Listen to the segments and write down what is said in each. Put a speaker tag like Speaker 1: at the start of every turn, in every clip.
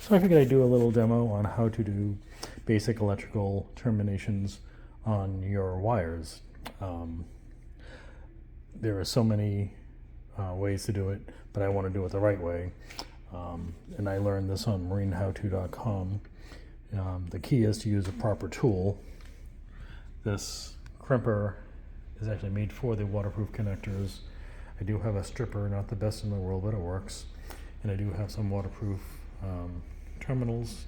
Speaker 1: So I figured I'd do a little demo on how to do basic electrical terminations on your wires. There are so many ways to do it, but I want to do it the right way. And I learned this on marinehowto.com. The key is to use a proper tool. This crimper is actually made for the waterproof connectors. I do have a stripper, not the best in the world, but it works. And I do have some waterproof terminals,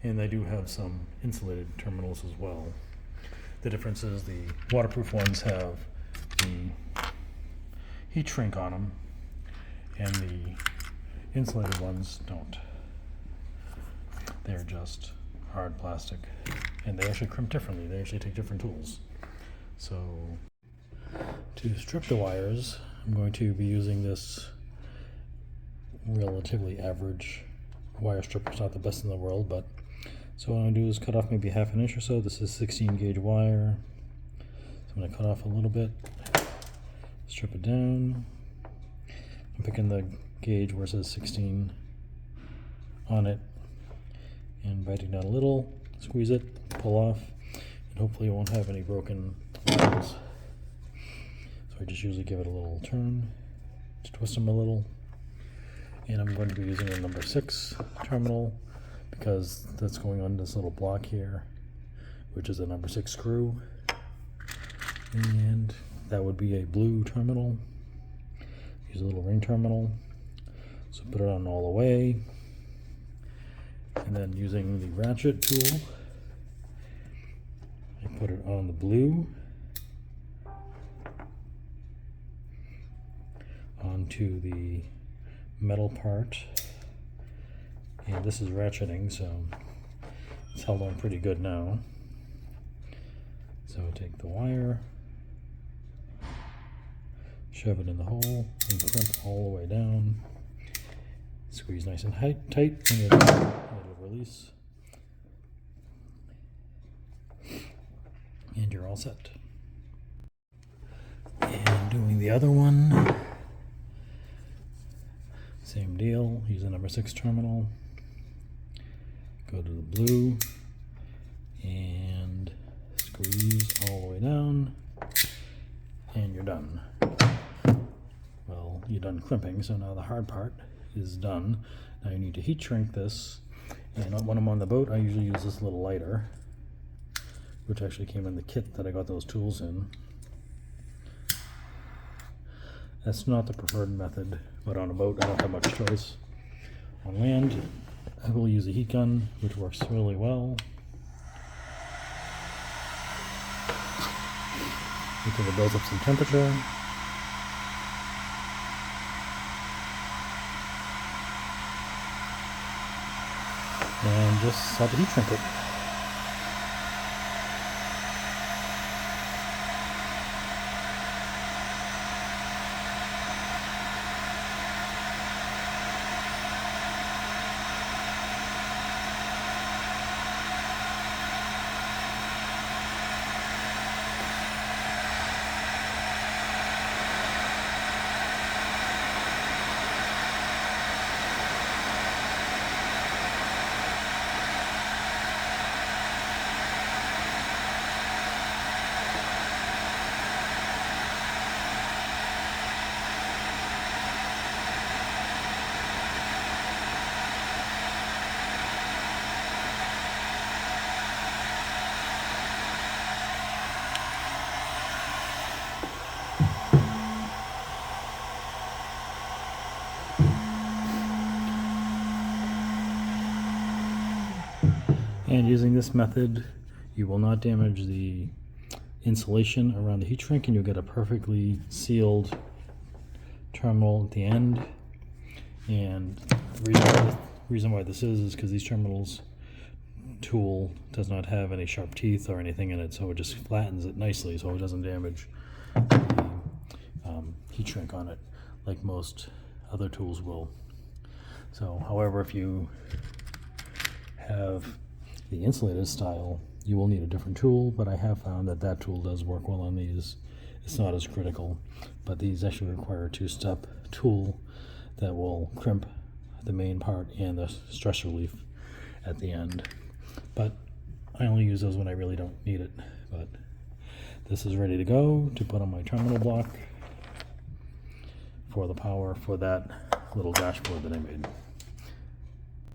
Speaker 1: and I do have some insulated terminals as well. The difference is the waterproof ones have the heat shrink on them, and the insulated ones don't. They're just hard plastic, and they actually crimp differently. They actually take different tools. So to strip the wires, I'm going to be using this relatively average wire stripper. It's not the best in the world, but so what I'm going to do is cut off maybe ½ an inch or so. This is 16 gauge wire, so I'm going to cut off a little bit, strip it down. I'm picking the gauge where it says 16 on it and biting down a little, squeeze it, pull off, and hopefully it won't have any broken wires. So I just usually give it a little turn, just twist them a little. And I'm going to be using a number 6 terminal because that's going on this little block here, which is a number 6 screw. And that would be a blue terminal. Use a little ring terminal. So put it on all the way. And then using the ratchet tool, I put it on the blue, onto the metal part, and this is ratcheting, so it's held on pretty good now. So take the wire, shove it in the hole, and crimp all the way down. Squeeze nice and tight, and it'll release. And you're all set. And doing the other one, same deal, use a number 6 terminal, go to the blue, and squeeze all the way down, and you're done. Well, you're done crimping, so now the hard part is done. Now you need to heat shrink this, and when I'm on the boat, I usually use this little lighter, which actually came in the kit that I got those tools in. That's not the preferred method, but on a boat I don't have much choice. On land, I will use a heat gun, which works really well. Because it builds up some temperature. And just start to heat shrink it. And using this method, you will not damage the insulation around the heat shrink, and you'll get a perfectly sealed terminal at the end. And the reason why this is because these terminals tool does not have any sharp teeth or anything in it, so it just flattens it nicely so it doesn't damage the heat shrink on it like most other tools will. So however, if you have the insulated style, you will need a different tool, but I have found that that tool does work well on these. It's not as critical, but these actually require a 2-step tool that will crimp the main part and the stress relief at the end. But I only use those when I really don't need it. But this is ready to go to put on my terminal block for the power for that little dashboard that I made.